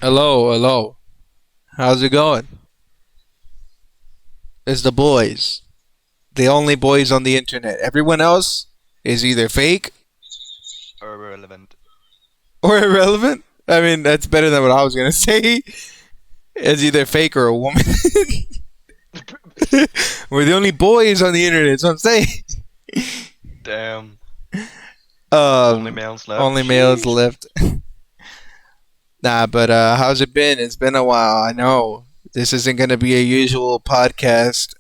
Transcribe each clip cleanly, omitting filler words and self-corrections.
Hello, hello. How's it going? It's the boys. The only boys on the internet. Everyone else is either fake Irrelevant. or irrelevant. I mean, that's better than what I was gonna say. It's either fake or a woman. We're the only boys on the internet. That's what I'm saying. Damn. Only males left. Only males Sheesh. left. Nah, but how's it been? It's been a while. I know this isn't gonna be a usual podcast.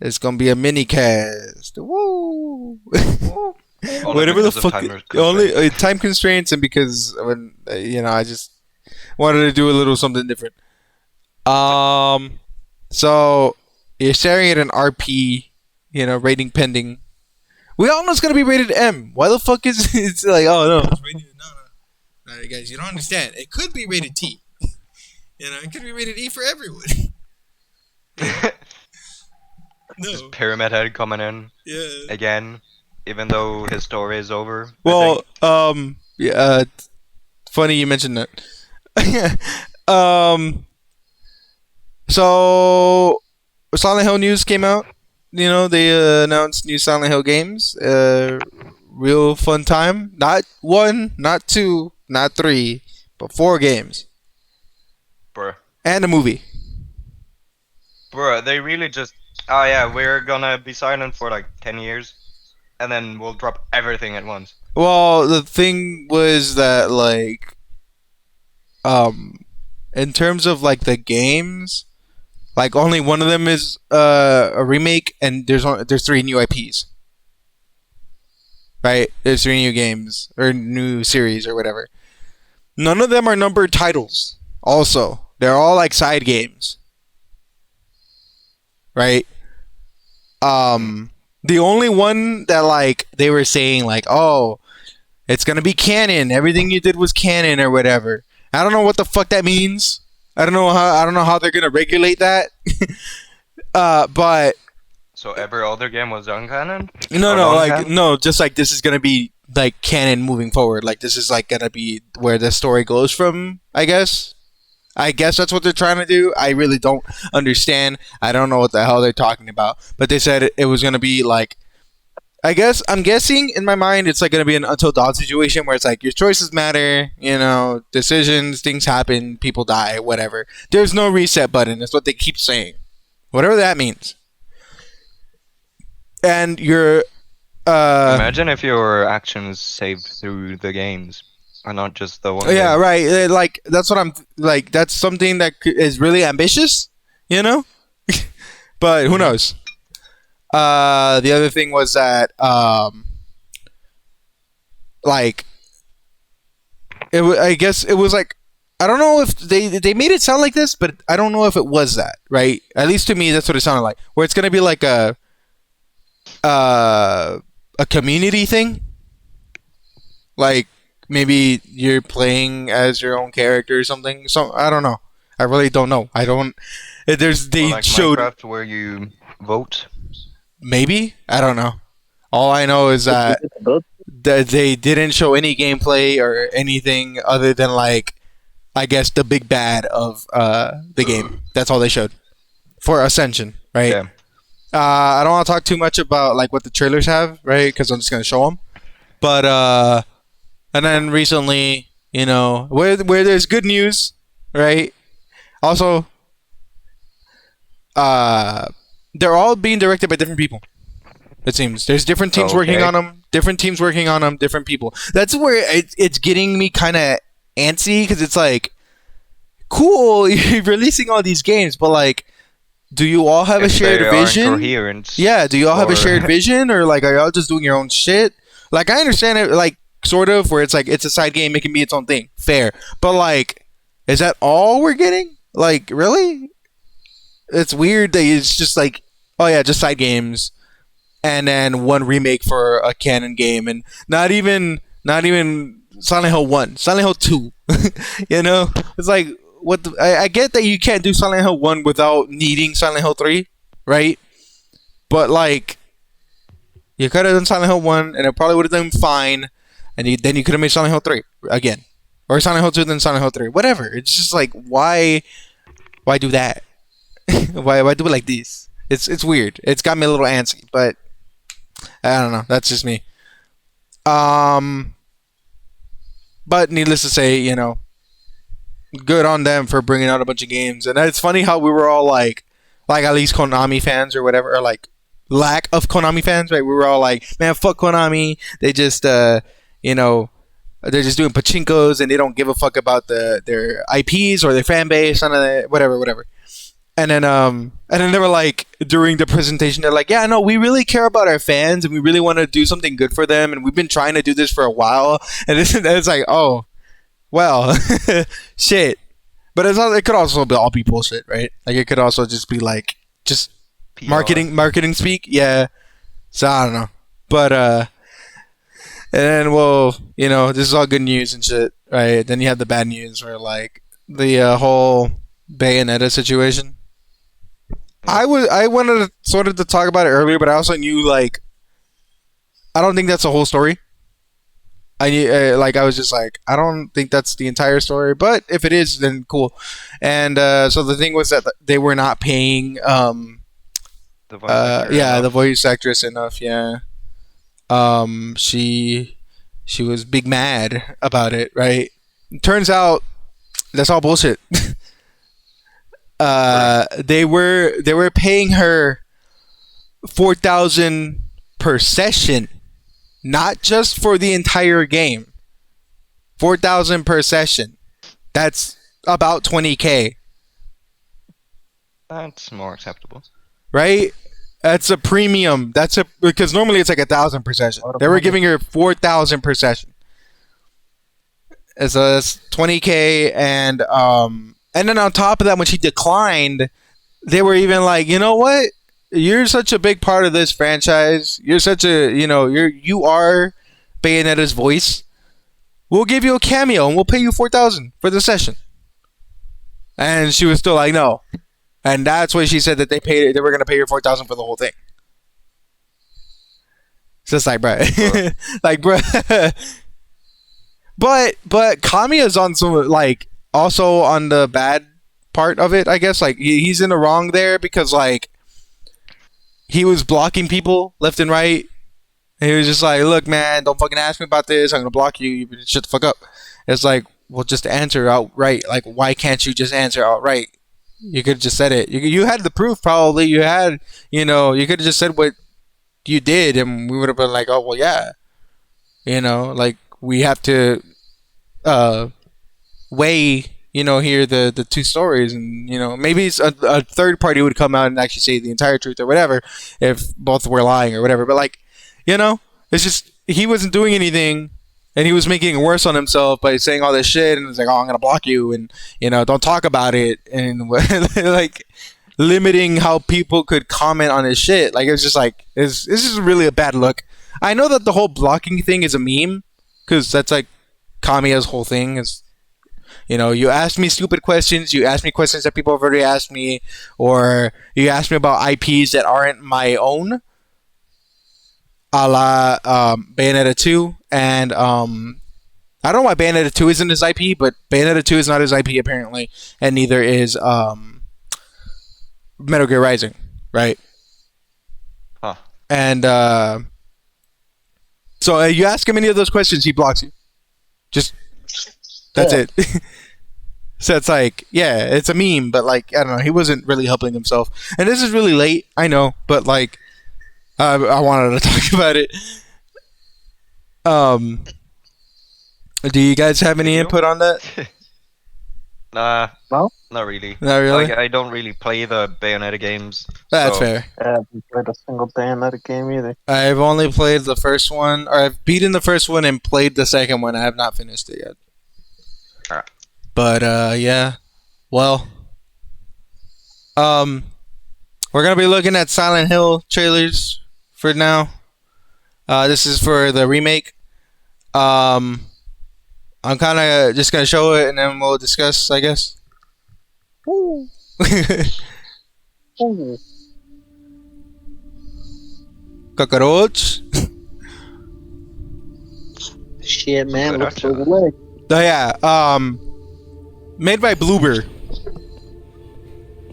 It's gonna be a mini cast. Woo! Only Whatever the because of fuck. time Only constraints. time constraints, and because when I just wanted to do a little something different. So you're staring at an RP, rating pending. We all know it's gonna be rated M. Why the fuck is it's like, oh no, it's rated no. Alright, guys, you don't understand. It could be rated T. It could be rated E for everyone. No. Pyramid Head coming in Yeah. again, even though his story is over. I Well, think. yeah. Funny you mentioned that. um, so Silent Hill news came out. They announced new Silent Hill games. Real fun time. Not one, not two, not three, but four games Bruh. and a movie. Bruh, they really just. Oh yeah, we're gonna be silent for like 10 years, and then we'll drop everything at once. Well, the thing was that in terms of the games, only one of them is a remake, and there's three new IPs. Right? There's three new games or new series or whatever. None of them are numbered titles. Also, they're all side games. Right? The only one that they were saying oh, it's gonna be canon. Everything you did was canon or whatever. I don't know what the fuck that means. I don't know how they're gonna regulate that. But So every other game was uncanon? no, Or no, non-canon? no. Just this is gonna be canon moving forward. This is gonna be where the story goes from. I guess. I guess that's what they're trying to do. I really don't understand. I don't know what the hell they're talking about. But they said it was gonna be I guess I'm guessing in my mind it's gonna be an Until Dawn situation where it's your choices matter, decisions, things happen, people die, whatever. There's no reset button. That's what they keep saying. Whatever that means. And you're Imagine if your actions saved through the games, and not just the one. yeah, game. right. That's what I'm that's something that is really ambitious, but who knows? The other thing was that I guess it was I don't know if they made it sound like this, but I don't know if it was that, right? At least to me, that's what it sounded like. Where it's gonna be a community thing, maybe you're playing as your own character or something. So I don't know. I really don't know. I don't. They Or like showed Minecraft where you vote. maybe I don't know. All I know is that they didn't show any gameplay or anything other than I guess the big bad of the game. That's all they showed for Ascension, right? Yeah. I don't want to talk too much about what the trailers have, right? Because I'm just gonna show them. But and then recently, where there's good news, right? Also, they're all being directed by different people. It seems there's different teams working Okay. on them. Different teams working on them. Different people. That's where it's getting me kind of antsy because it's cool, you're releasing all these games, but do you all have a If shared they aren't vision? coherent. Yeah, do you all have a or- shared vision, or are y'all just doing your own shit? I understand it, sort of, where it's a side game, it can be its own thing, fair. But is that all we're getting? Really? It's weird that it's just oh yeah, just side games, and then one remake for a canon game, and not even Silent Hill 1, Silent Hill 2. It's what I get that you can't do Silent Hill 1 without needing Silent Hill 3, right? But you could have done Silent Hill 1 and it probably would have done fine, and then you could have made Silent Hill 3 again. or Silent Hill 2 then Silent Hill 3, whatever. It's just like why do that? why do it like this? It's weird. It's got me a little antsy, but I don't know. That's just me. Um, but needless to say, good on them for bringing out a bunch of games. And it's funny how we were all like at least Konami fans or whatever, or like lack of Konami fans, right? We were all like, man, fuck Konami. They just, they're just doing pachinkos and they don't give a fuck about their IPs or their fan base, none of that, whatever. And then they were like, during the presentation, they're like, yeah, no, we really care about our fans and we really want to do something good for them. And we've been trying to do this for a while. And it's like, oh, well, shit. But it could also all be bullshit, right? Like it could also just be like, just PR. marketing speak. Yeah. So I don't know. But, and then, well, this is all good news and shit, right? Then you have the bad news where like the whole Bayonetta situation. I wanted to sort of to talk about it earlier, but I also knew like I don't think that's the whole story. I was just like, I don't think that's the entire story, but if it is, then cool. And so the thing was that they were not paying The voice actor the enough. voice actress enough. Yeah. She was big mad about it, right? Turns out that's all bullshit. They were paying her 4,000 per session, not just for the entire game. 4,000 per session. That's about 20K, That's more acceptable. right? That's a premium. Because normally it's like 1,000 per session. They were giving her 4,000 per session. So that's 20K, and then on top of that, when she declined, they were even like, you know what? You're such a big part of this franchise. You're such a, you are Bayonetta's voice. We'll give you a cameo and we'll pay you 4,000 for the session. And she was still like, no. And that's why she said that they were going to pay her 4,000 for the whole thing. It's just like, bruh. Like, bruh. But Kamiya's on some, like, also on the bad part of it, I guess. Like, he's in the wrong there because, like, he was blocking people left and right. And he was just like, look, man, don't fucking ask me about this. I'm going to block you. You shut the fuck up. It's like, well, just answer outright. Like, why can't you just answer outright? You could have just said it. You had the proof, probably. You had, you could have just said what you did, and we would have been like, oh, well, yeah. Like, we have to weigh, here the two stories, and, maybe it's a third party would come out and actually say the entire truth or whatever if both were lying or whatever. But, like, it's just he wasn't doing anything. And he was making it worse on himself by saying all this shit, and it's like, oh, I'm gonna block you, and don't talk about it, and like limiting how people could comment on his shit. Like, it's just like this is really a bad look. I know that the whole blocking thing is a meme, because that's like Kamiya's whole thing is, you ask me stupid questions, you ask me questions that people have already asked me, or you ask me about IPs that aren't my own, a la Bayonetta 2, and I don't know why Bayonetta 2 isn't his IP, but Bayonetta 2 is not his IP apparently, and neither is Metal Gear Rising, right? Huh. And so you ask him any of those questions, he blocks you. Just that's it. So it's like, yeah, it's a meme, but like, I don't know, he wasn't really helping himself. And this is really late, I know, but like, I wanted to talk about it. Do you guys have any input on that? Nah, No? not really. Not really? Like, I don't really play the Bayonetta games. That's so- fair. I haven't played a single Bayonetta game either. I've only played the first one, or I've beaten the first one and played the second one. I have not finished it yet. Alright. But yeah. Well, we're gonna be looking at Silent Hill trailers for now. This is for the remake. I'm kind of just gonna show it and then we'll discuss, I guess. Ooh. Ooh. Cockroach. Shit, man, Good looks for option. the leg. Oh yeah, made by Bloober.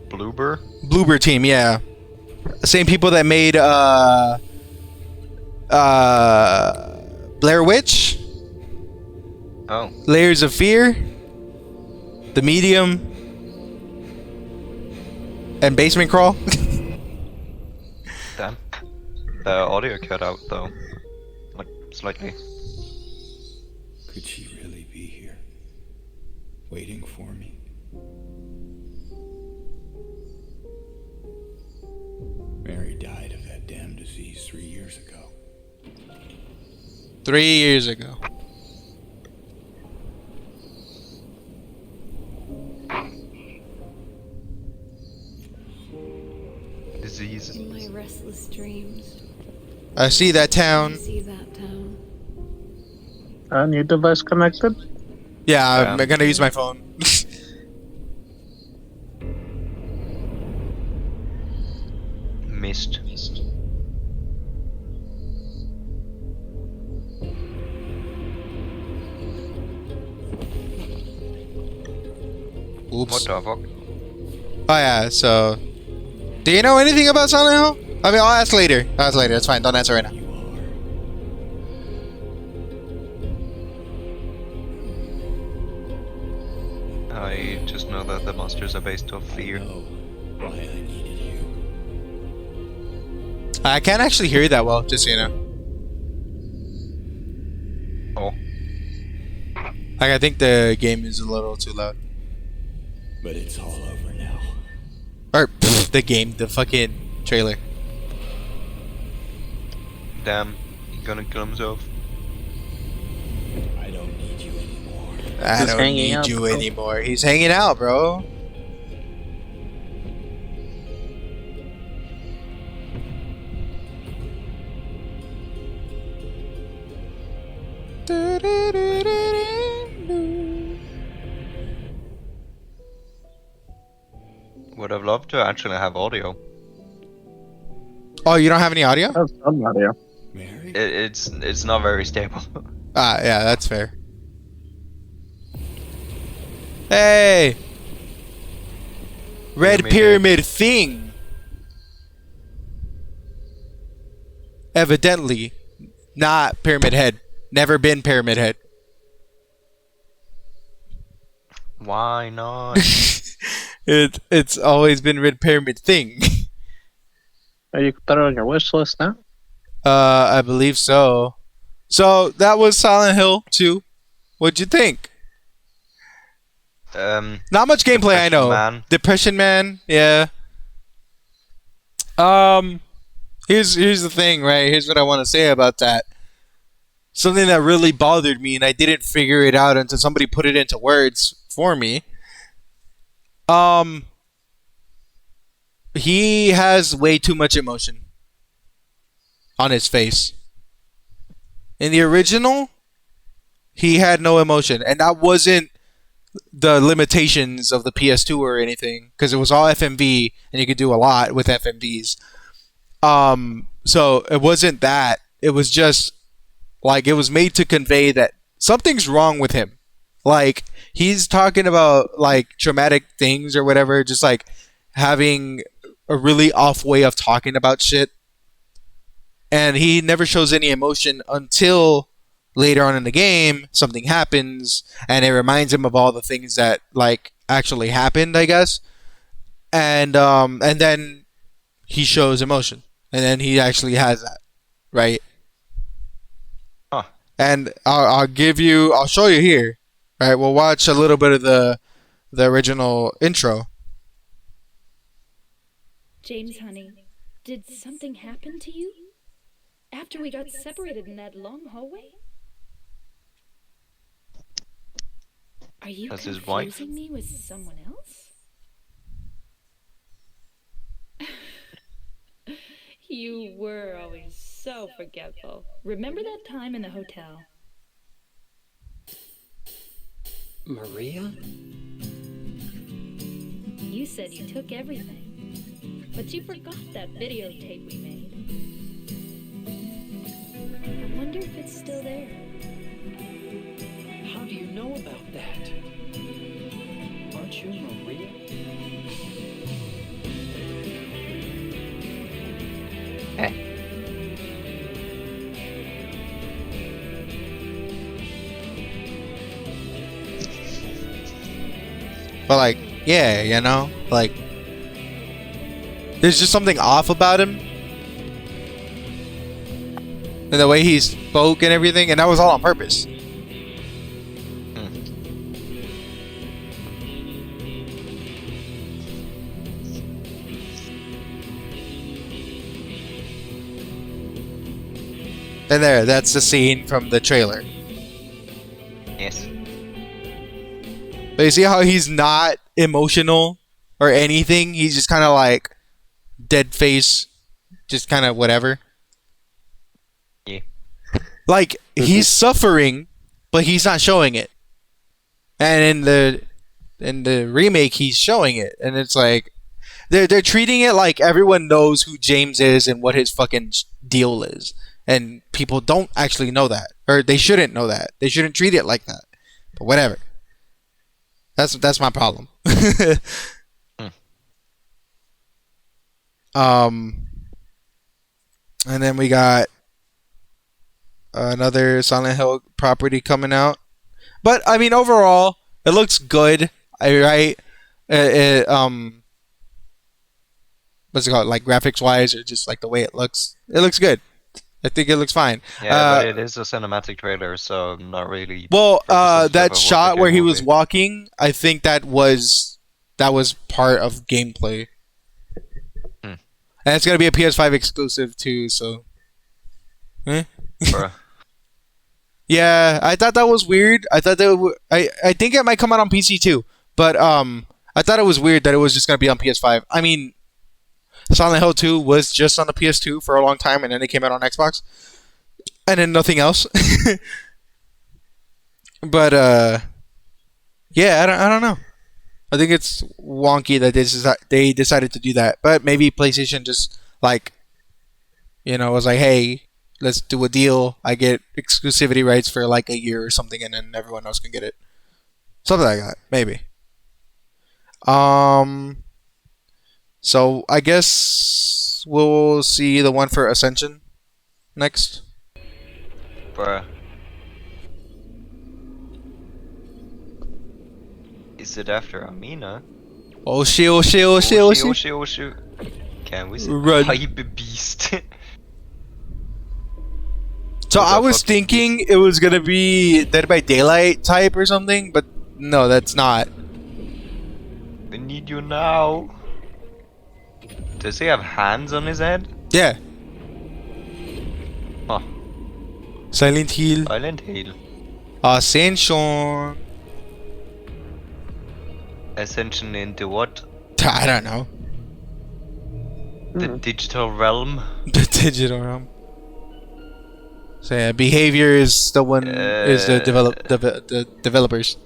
Bloober? Bloober team, yeah. Same people that made Blair Witch, Oh, Layers of Fear, The Medium, and Basement Crawl. damn. The audio cut out though. Like, slightly. Could she really be here? Waiting for me? Mary died of that damn disease 3 years ago. 3 years ago. Disease. In my restless dreams, I see that I town. see that town. New device connected? Yeah, I'm Yeah. gonna use my phone. Mist. What Oops. the fuck? Oh yeah, so do you know anything about Silent Hill? I mean, I'll ask later. I'll ask later. It's fine. Don't answer right now. I just know that the monsters are based off I fear. know why I needed you. I can't actually hear you that well, just so you know. Oh, Like, I think the game is a little too loud. But it's all over now. Or the game, the fucking trailer. damn. He's gonna kill himself. I don't need you anymore. I He's don't hanging need out, you bro. anymore. He's hanging out, bro. Would have loved to actually have audio. Oh, you don't have any audio? That's some audio. Mary? It's not very stable. Ah, yeah, that's fair. Hey! Red Pyramid Pyramid thing! Evidently, not Pyramid Head. Never been Pyramid Head. Why not? It's always been Red Pyramid thing. Oh, you can put it on your wish list now? I believe so. So that was Silent Hill 2. What'd you think? Not much gameplay, I Depression know. Man. Depression Man, yeah. Here's the thing, right? Here's what I want to say about that. Something that really bothered me, and I didn't figure it out until somebody put it into words for me. He has way too much emotion on his face. In the original, he had no emotion, and that wasn't the limitations of the PS2 or anything, because it was all FMV, and you could do a lot with FMVs. So it wasn't that. It was just like it was made to convey that something's wrong with him. Like he's talking about like traumatic things or whatever, just like having a really off way of talking about shit. And he never shows any emotion until later on in the game something happens and it reminds him of all the things that like actually happened, I guess. And then he shows emotion. And then he actually has that, right? Huh. And I'll show you here. All right, we'll watch a little bit of the original intro. James, honey, did something happen to you? After we got separated in that long hallway? Are you That's his wife? confusing me with someone else? You were always so forgetful. Remember that time in the hotel? Maria? You said you took everything, but you forgot that videotape we made. I wonder if it's still there. How do you know about that? Aren't you Maria? But like, yeah, you know, like there's just something off about him, and the way he spoke and everything, and that was all on purpose. And that's the scene from the trailer. Yes. But you see how he's not emotional or anything? He's just kind of like dead face, just kind of whatever. Yeah. Like he's suffering, but he's not showing it. And in the remake, he's showing it, and it's like they're treating it like everyone knows who James is and what his fucking deal is, and people don't actually know that, or they shouldn't know that. They shouldn't treat it like that. But whatever. That's my problem. And then we got another Silent Hill property coming out. But I mean, overall, it looks good. Right? What's it called? Like graphics wise, or just like the way it looks. It looks good. I think it looks fine. Yeah, but it is a cinematic trailer, so not really. Well, purposes that of shot what where the he game will was be. walking, I think that was part of gameplay. Hmm. And it's gonna be a PS5 exclusive too, so. Bruh. Yeah, I thought that was weird. I thought that I think it might come out on PC too, but I thought it was weird that it was just gonna be on PS5. I mean, Silent Hill 2 was just on the PS2 for a long time, and then it came out on Xbox, and then nothing else. But yeah, I don't know. I think it's wonky that they decided to do that, but maybe PlayStation just like, was like, hey, let's do a deal. I get exclusivity rights for like a year or something, and then everyone else can get it. Something like that, maybe. So I guess we'll see the one for Ascension next. Bruh. Is it after Amina? Oh shit! Oh shit! Oh shit! Oh shit! Oh shit, oh shit. Can we see Run. Hype Beast? So What I the was fuck? thinking it was gonna be Dead by Daylight type or something, but no, that's not. We need you now. Does he have hands on his head? Yeah. Huh. Silent Hill. Silent Hill. Ascension. Ascension into what? I don't know. The digital realm? The digital realm. So yeah, Behavior is the one is the developers.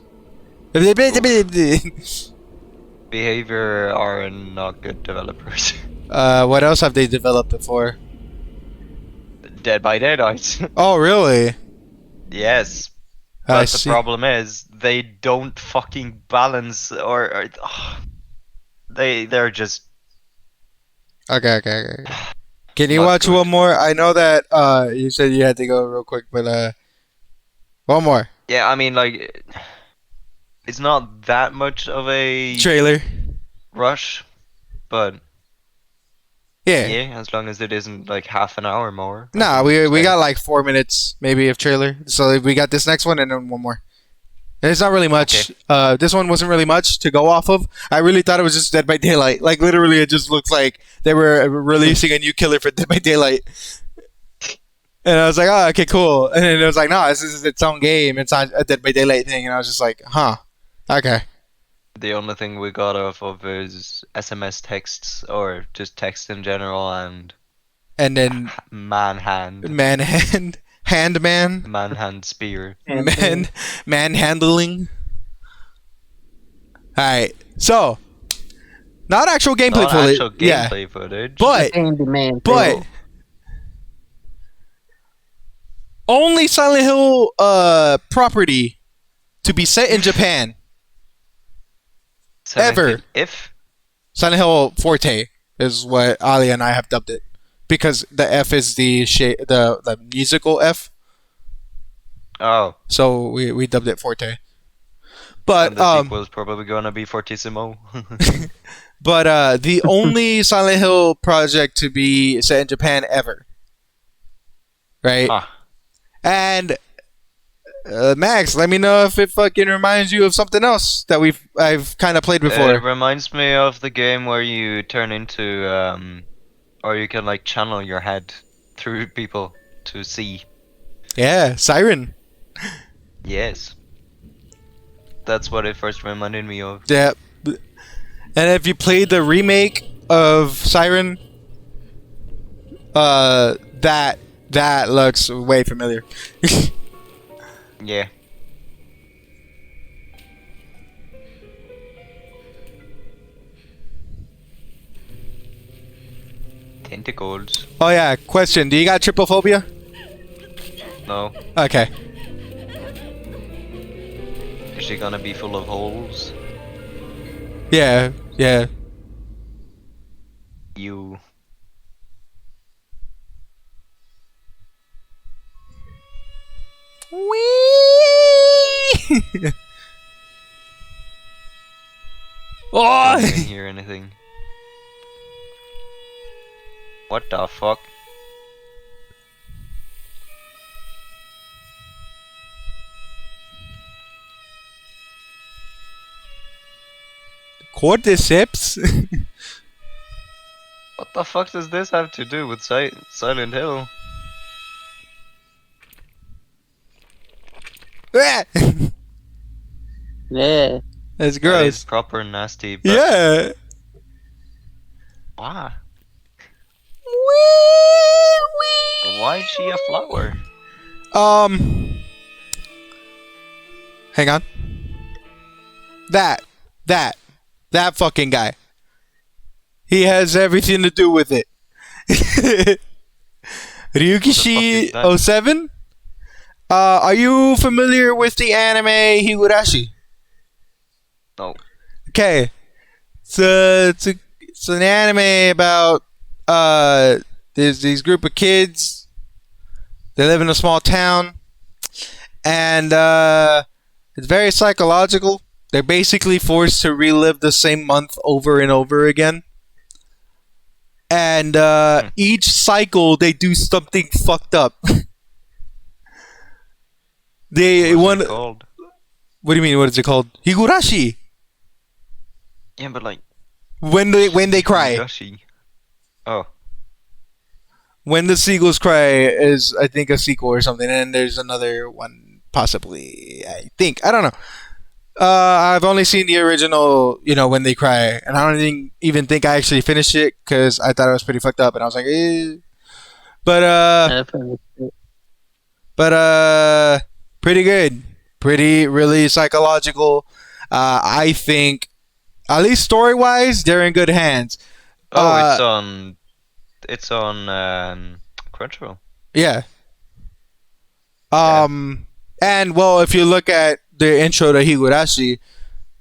Behavior are not good developers. What else have they developed before? Dead by Daylight. Oh really? Yes. I But the see. problem is they don't fucking balance or they're just Okay. Can you Not watch good. one more? I know that you said you had to go real quick, but one more yeah, I mean like it's not that much of a trailer. rush, but Yeah. yeah, as long as it isn't like half an hour more. I Nah, think we it's fine. got like 4 minutes maybe of trailer. So we got this next one and then one more. And it's not really much. This one wasn't really much to go off of. I really thought it was just Dead by Daylight. Like literally, it just looks like they were releasing a new killer for Dead by Daylight. And I was like, oh, okay, cool. And then it was like, no, this is its own game. It's not a Dead by Daylight thing. And I was just like, huh, okay. The only thing we got off of is SMS texts or just text in general and And then manhand handman, spear. manhandling. All right, so not actual gameplay Not footage. actual Yeah, gameplay footage. but only Silent Hill property to be set in Japan. Silent Ever. Hill If? Silent Hill Forte is what Ali and I have dubbed it, because the F is the musical F. Oh. So we dubbed it Forte. But And the sequel is probably gonna be Fortissimo. but the only Silent Hill project to be set in Japan ever. Right? Ah. And Max, let me know if it fucking reminds you of something else that I've kind of played before. It reminds me of the game where you turn into, or you can like channel your head through people to see. Yeah, Siren. Yes. That's what it first reminded me of. Yeah. And if you played the remake of Siren, that looks way familiar. Yeah. Tentacles. Oh yeah, question. Do you got trypophobia? No. Okay. Is she gonna be full of holes? Yeah, yeah. You. Whee! I Oh! didn't hear anything. What the fuck? Cordyceps? What the fuck does this have to do with Silent Hill? Yeah. Yeah. That's That is gross. proper nasty. But Yeah. why? Why is she a flower? Hang on. That fucking guy. He has everything to do with it. Ryukishi that? 07? Are you familiar with the anime Higurashi? No. Okay. It's an anime about there's these group of kids. They live in a small town, and it's very psychological. They're basically forced to relive the same month over and over again. And each cycle they do something fucked up. What's it called? What do you mean? What is it called? Higurashi. Yeah, but like When they cry. Yoshi. Oh. When the Seagulls Cry is, I think, a sequel or something, and there's another one possibly. I think, I don't know. I've only seen the original, When They Cry, and I don't even think I actually finished it because I thought it was pretty fucked up, and I was like, eh. But pretty good, really psychological. I think, at least story wise, they're in good hands. Oh, it's on Crunchyroll. Yeah. And well, if you look at the intro to Higurashi,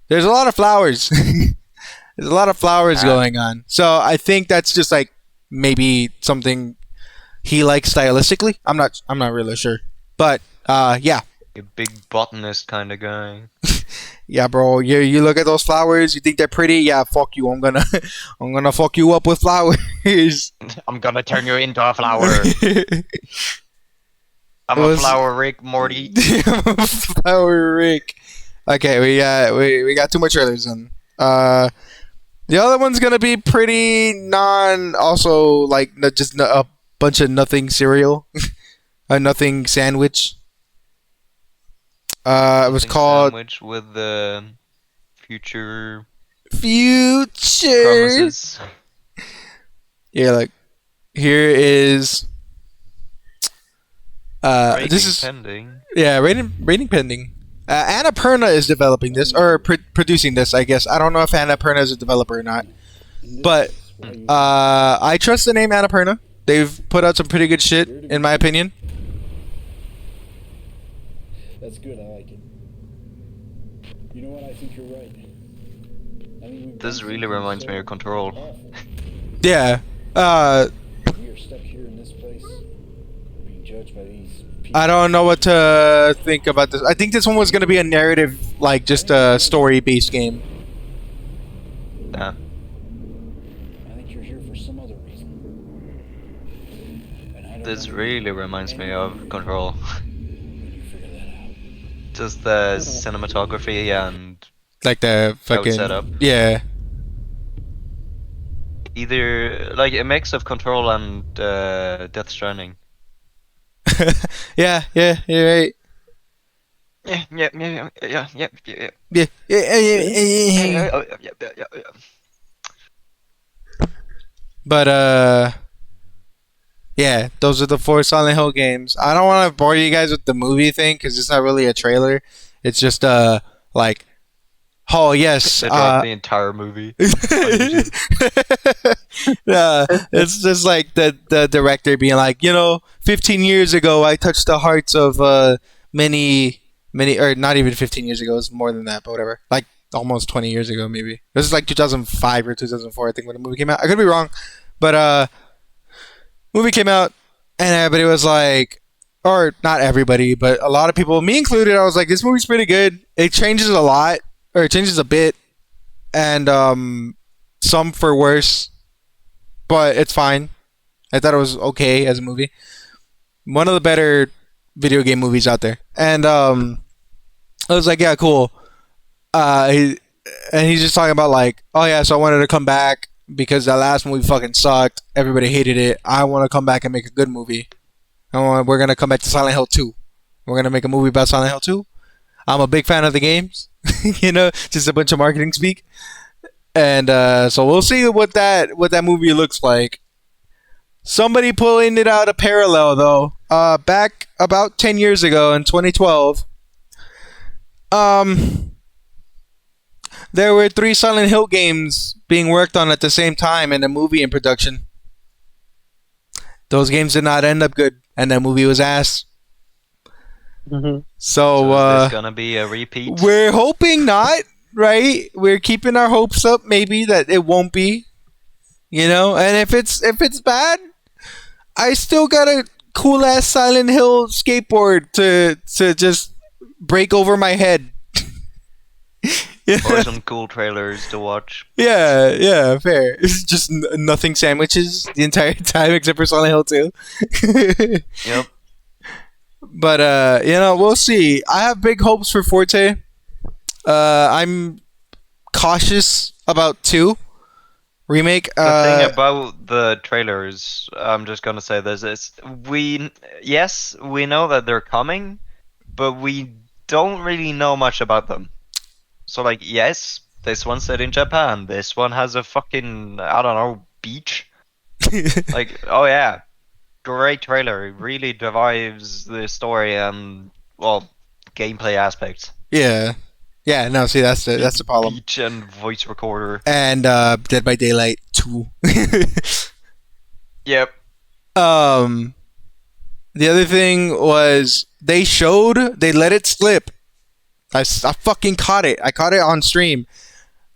there's a lot of flowers. There's a lot of flowers going on. So I think that's just like maybe something he likes stylistically. I'm not really sure. But yeah. A big botanist kind of guy. Yeah, bro. You look at those flowers, you think they're pretty? Yeah, fuck you. I'm gonna fuck you up with flowers. I'm gonna turn you into a flower. I'm a flower Rick Morty. Flower Rick. Okay, we got too much trailers in. The other one's gonna be pretty also like just a bunch of nothing cereal, a nothing sandwich. It was called Sandwich with the future Future. promises. Yeah, like here is. This is pending. Yeah, rating pending. Annapurna is developing this or producing this. I guess I don't know if Annapurna is a developer or not, but I trust the name Annapurna. They've put out some pretty good shit, in my opinion. That's good, I like it. I mean, we've This done really something reminds me so of Control. awful. Yeah. We are stuck here in this place, being judged by these people. I don't know what to think about this. I think this one was gonna be a narrative, like just a story-based game. Yeah. I think you're here for some other reason. And I don't This want really reminds me of Control. when you figure that out. Just the cinematography and Like the how it's fucking set up. yeah. Either like a mix of Control and Death Stranding. Yeah, you're right. Yeah. Yeah, yeah. But yeah, those are the 4 Silent Hill games. I don't want to bore you guys with the movie thing because it's not really a trailer. It's just like, oh yes, They dropped the entire movie. it's just like the director being like, 15 years ago I touched the hearts of many, or not even 15 years ago. It's more than that, but whatever. Like almost 20 years ago, maybe. This is like 2005 or 2004, I think, when the movie came out. I could be wrong, but movie came out and everybody was like, or not everybody, but a lot of people, me included, I was like, this movie's pretty good. It changes a lot, or it changes a bit, and some for worse, but it's fine. I thought it was okay as a movie. One of the better video game movies out there. And I was like, yeah, cool. And he's just talking about like, oh yeah, so I wanted to come back because that last movie fucking sucked. Everybody hated it. I want to come back and make a good movie. We're going to come back to Silent Hill 2. We're going to make a movie about Silent Hill 2. I'm a big fan of the games. Just a bunch of marketing speak. And so we'll see what that movie looks like. Somebody pulling it out a parallel though. Back about 10 years ago in 2012, there were 3 Silent Hill games being worked on at the same time and a movie in production. Those games did not end up good, and that movie was ass. Mm-hmm. So is So this gonna be a repeat? we're hoping not, right? We're keeping our hopes up, maybe that it won't be. And if it's bad, I still got a cool ass Silent Hill skateboard to just break over my head. Or some cool trailers to watch. Yeah, fair. It's just nothing sandwiches the entire time except for Silent Hill 2. Yep. But we'll see. I have big hopes for Forte. I'm cautious about 2 remake. The thing about the trailers, I'm just gonna say this, is we know that they're coming, but we don't really know much about them. So like, yes, this one's set in Japan. This one has a fucking, I don't know, beach. Like, oh yeah, great trailer. It really derives the story and, well, gameplay aspects. Yeah. No, see, that's the problem. Beach and voice recorder. And Dead by Daylight 2. Yep. The other thing was they let it slip. I fucking caught it. I caught it on stream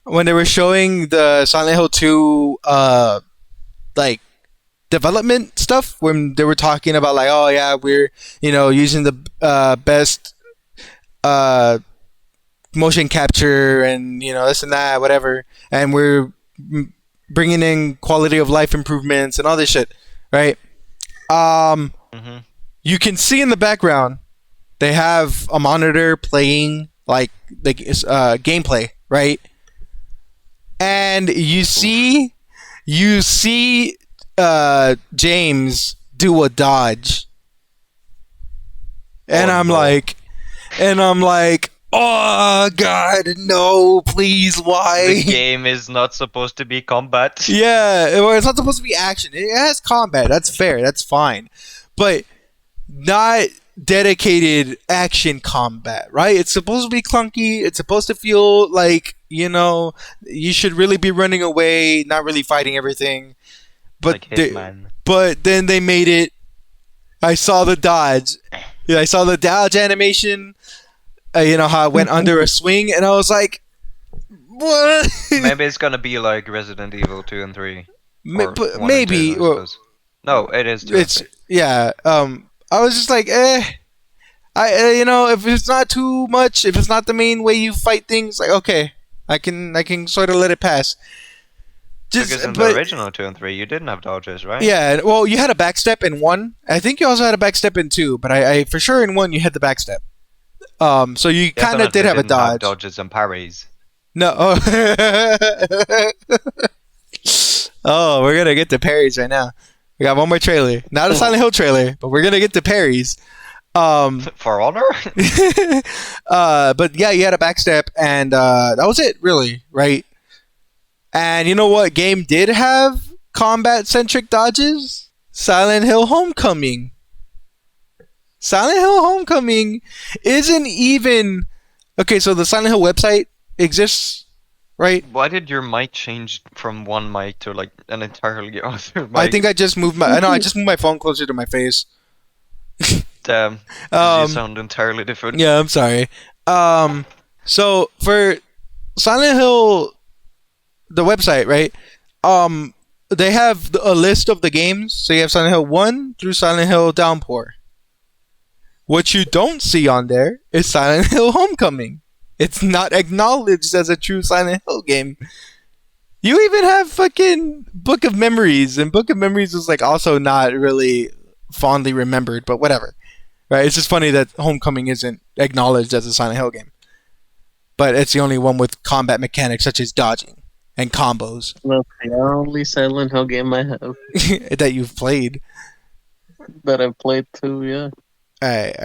when they were showing the Silent Hill 2 like development stuff, when they were talking about like, oh yeah, we're using the best motion capture and this and that, whatever, and we're bringing in quality of life improvements and all this shit, right? You can see in the background they have a monitor playing like the gameplay, right? And you see James do a dodge, and I'm like, oh god, no, please, why? The game is not supposed to be combat. Yeah, or it's not supposed to be action. It has combat. That's fair. That's fine, but not dedicated action combat, right? It's supposed to be clunky. It's supposed to feel like you should really be running away, not really fighting everything. But Like Hitman. but then they made it. I saw the dodge. Yeah, I saw the dodge animation. How it went under a swing, and I was like, What? Maybe it's gonna be like Resident Evil 2 and 3. Or But 1 and maybe. 2, I Well, suppose. No, it is 2 and it's 3. yeah. I was just like, you know, if it's not too much, if it's not the main way you fight things, like okay, I can sort of let it pass. Because in the original 2 and 3, you didn't have dodges, right? Yeah, well, you had a backstep in 1. I think you also had a backstep in 2, but I for sure in 1 you had the backstep. So you kind of Definitely did have a didn't have dodge. dodges and parries. No. Oh, we're gonna get to parries right now. We got one more trailer, not a Silent Hill trailer, but we're gonna get to parries. For Honor? But yeah, you had a backstep, and that was it, really, right? And you know what game did have combat-centric dodges? Silent Hill Homecoming. Silent Hill Homecoming isn't even... Okay, so the Silent Hill website exists, right? Why did your mic change from one mic to like an entirely other mic? I think I just moved my... I just moved my phone closer to my face. Damn. You sound entirely different. Yeah, I'm sorry. So for Silent Hill, the website, right? They have a list of the games. So you have Silent Hill 1 through Silent Hill Downpour. What you don't see on there is Silent Hill Homecoming. It's not acknowledged as a true Silent Hill game. You even have fucking Book of Memories, and Book of Memories is like also not really fondly remembered, but whatever. Right? It's just funny that Homecoming isn't acknowledged as a Silent Hill game. But it's the only one with combat mechanics such as dodging and combos That's the only Silent Hill game I have that you've played. that I've played too, yeah. Alright.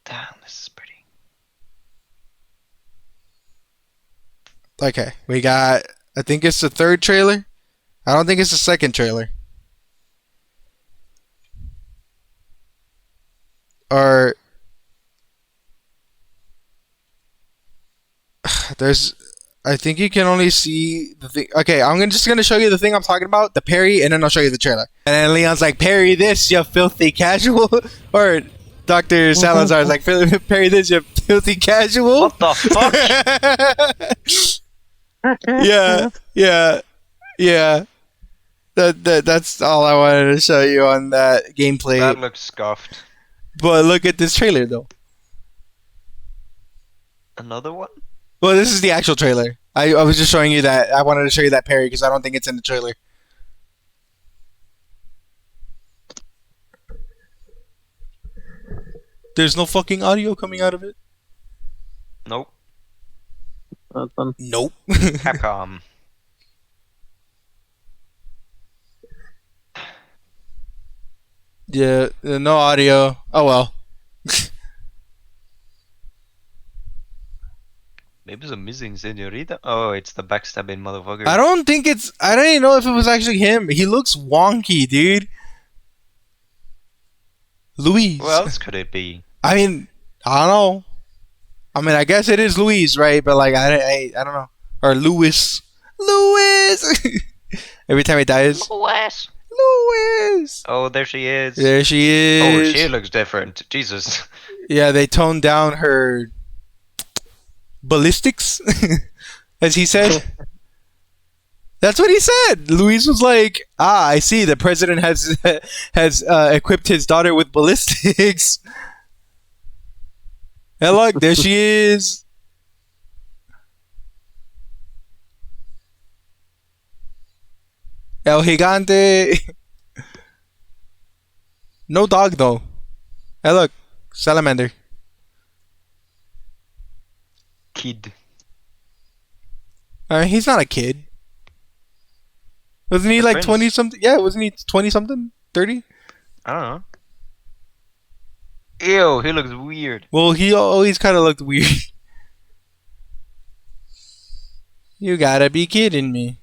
Damn, this is pretty. Okay, we got... I think it's the third trailer. I don't think it's the second trailer. Or... There's... I think you can only see the thing... Okay, just gonna show you the thing I'm talking about, the parry, and then I'll show you the trailer. And then Leon's like, parry this, you filthy casual. Or Dr. Salazar's like, parry this, you filthy casual. What the fuck? Yeah. That's all I wanted to show you on that gameplay. That looks scuffed. But look at this trailer, though. Another one? Well, this is the actual trailer. I was just showing you that. I wanted to show you that parry because I don't think it's in the trailer. There's no fucking audio coming out of it. Nope. Nothing. Nope. Capcom. Yeah, no audio. Oh well. Maybe some missing senorita? Oh, it's the backstabbing motherfucker. I don't even know if it was actually him. He looks wonky, dude. Louise. Who else could it be? I mean, I don't know. I mean, I guess it is Louise, right? But like, I don't know. Or Louis. Every time he dies. Louis. Oh, there she is. There she is. Oh, she looks different. Jesus. Yeah, they toned down her ballistics, as he said. That's what he said. Luis was like, I see. The president has equipped his daughter with ballistics. And look, there she is. El Gigante. No dog, though. Hey, look. Salamander. Kid. He's not a kid. Wasn't he The like prince. 20 something? Yeah, wasn't he 20 something? 30? I don't know. Ew, he looks weird. Well, he always kind of looked weird. You gotta be kidding me.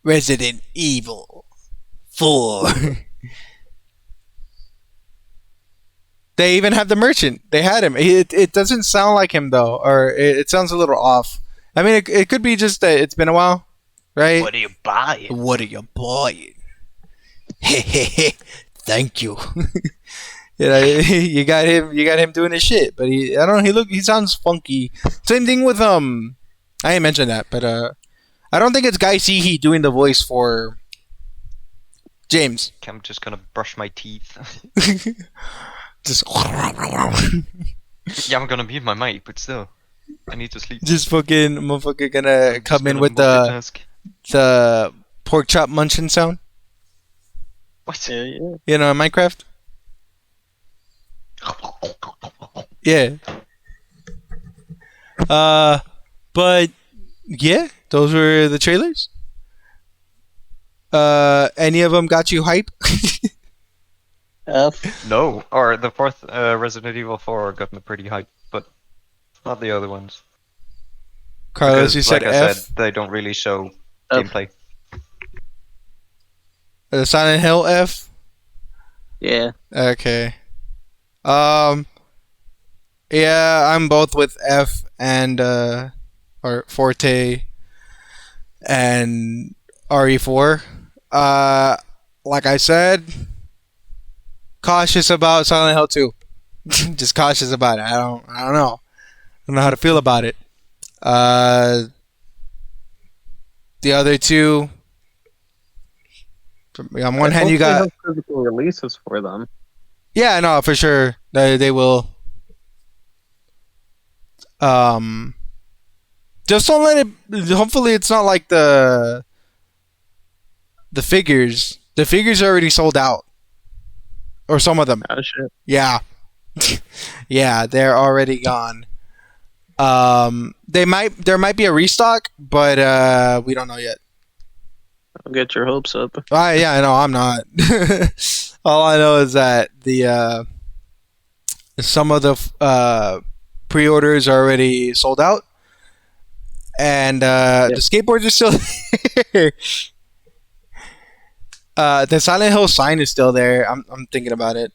Resident Evil 4. They even have the merchant. They had him. It doesn't sound like him, though. Or it sounds a little off. I mean, it could be just that it's been a while, right? What are you buying? What are you buying? Thank you. you got him doing his shit, but I don't know, he sounds funky. Same thing with I didn't mention that, but I don't think it's Guy Seehee doing the voice for James. I'm just gonna brush my teeth. Just Yeah, I'm gonna mute my mic, but still, I need to sleep. just fucking motherfucker gonna I'm come just in gonna with multitask. the pork chop munching sound, What? Yeah, yeah. you know, in Minecraft. Yeah. But yeah, those were the trailers. Any of them got you hype? F. No, or the fourth Resident Evil 4 got me pretty hyped, but not the other ones. Carlos, Because, you said like I F. said, they don't really show F. gameplay. Silent Hill F. Yeah. Okay. Yeah, I'm both with F and or Forte and RE4. Like I said, cautious about Silent Hill 2. Just cautious about it. I don't know. I don't know how to feel about it. The other two, on one hand you got, have physical releases for them. yeah, no, for sure they will. Just don't let it. Hopefully, it's not like the figures. The figures are already sold out, or some of them. Oh shit. Yeah, yeah, they're already gone. There might be a restock, but we don't know yet. Don't get your hopes up. Yeah, I know I'm not. All I know is that the some of the pre-orders are already sold out, and the skateboards are still there. The Silent Hill sign is still there. I'm thinking about it.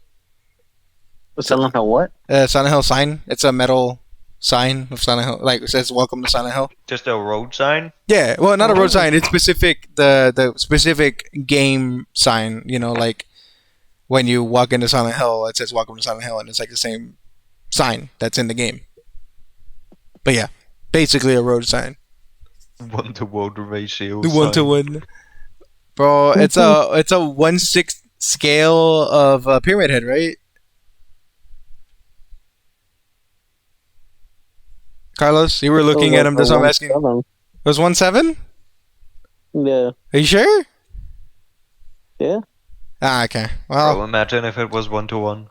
Silent Hill what? Silent Hill sign. It's a metal sign of Silent Hill. Like it says "Welcome to Silent Hill." Just a road sign? Yeah, well, not a road sign. It's specific. The specific game sign. You know, like when you walk into Silent Hill, it says "Welcome to Silent Hill," and it's like the same sign that's in the game. But yeah, basically a road sign. 1-to-1 ratio. The 1-to-1. Bro, it's a 1/6 scale of Pyramid Head, right? Carlos, you were looking at him. That's what I'm asking. It was 1/7? Yeah. Are you sure? Yeah. Ah, okay. Bro, Well, imagine if it was 1-to-1.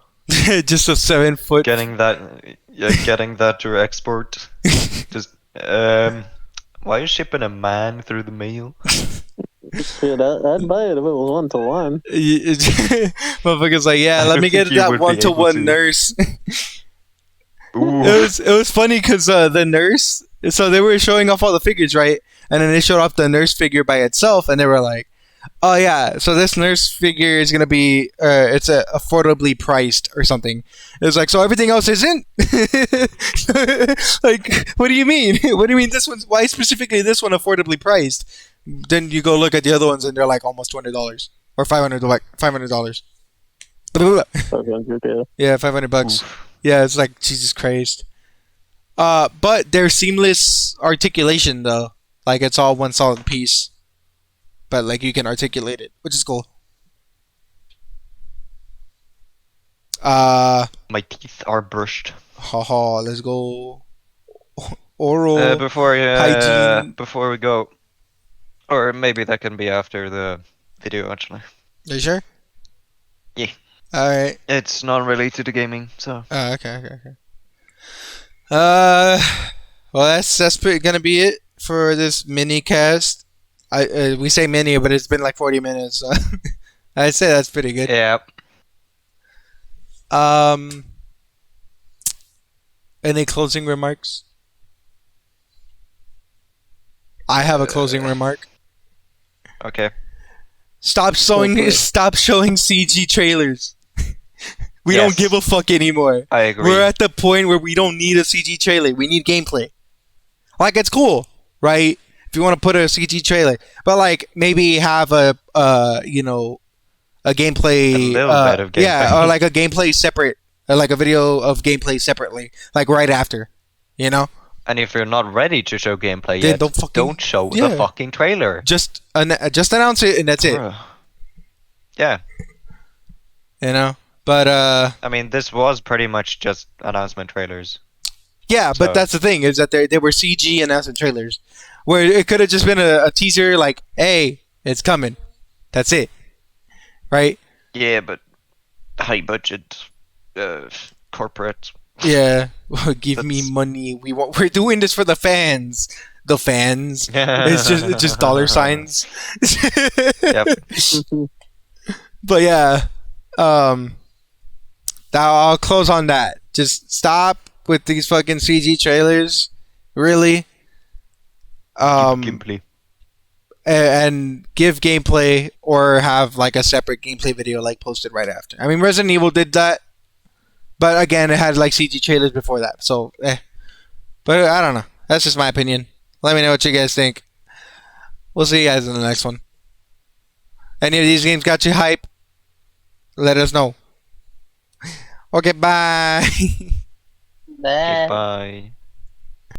just a 7-foot. Getting that to export. Just why are you shipping a man through the mail? Shit, I'd buy it if it was 1-to-1. Motherfucker's like, yeah, let me get You that would be able 1-to-1 to. nurse. Ooh. It was funny because the nurse. So they were showing off all the figures, right? And then they showed off the nurse figure by itself, and they were like, "Oh yeah, so this nurse figure is gonna be it's affordably priced or something." It was like, so everything else isn't. Like, what do you mean? What do you mean this one's? Why specifically this one affordably priced? Then you go look at the other ones, and they're like almost $200 or $500. Yeah, $500. Yeah, it's like Jesus Christ. But they're seamless articulation though. Like it's all one solid piece. But like you can articulate it, which is cool. My teeth are brushed. Haha, let's go. Oral hygiene. Before we go, or maybe that can be after the video. Actually, Are you sure? Yeah. All right. it's not related to gaming, so Okay. Well, that's gonna be it for this mini cast. We say mini, but it's been like 40 minutes. So I'd say that's pretty good. yeah. Any closing remarks? I have a closing remark. Okay. Stop showing CG trailers. We Yes. don't give a fuck anymore. I agree. We're at the point where we don't need a CG trailer. We need gameplay. Like it's cool, right? If you want to put a CG trailer, but like maybe have a a gameplay, A little bit of yeah, gameplay. or like a gameplay separate, like a video of gameplay separately, like right after, you know. And if you're not ready to show gameplay Then yet, don't show yeah. the fucking trailer. Just announce it and that's it, Bruh. Yeah, you know. But I mean, this was pretty much just announcement trailers. yeah, but So- that's the thing, is that they were CG announcement trailers, where it could have just been a teaser, like, hey, it's coming. That's it, right? Yeah, but high budget, corporate. Yeah, give me That's- money. We're doing this for the fans. The fans. It's just dollar signs. Yep. But yeah, I'll close on that. Just stop with these fucking CG trailers, really. Gameplay. And give gameplay, or have like a separate gameplay video like posted right after. I mean, Resident Evil did that, but again, it had like CG trailers before that. So, but I don't know. That's just my opinion. Let me know what you guys think. We'll see you guys in the next one. Any of these games got you hype? Let us know. Okay, bye. Bye.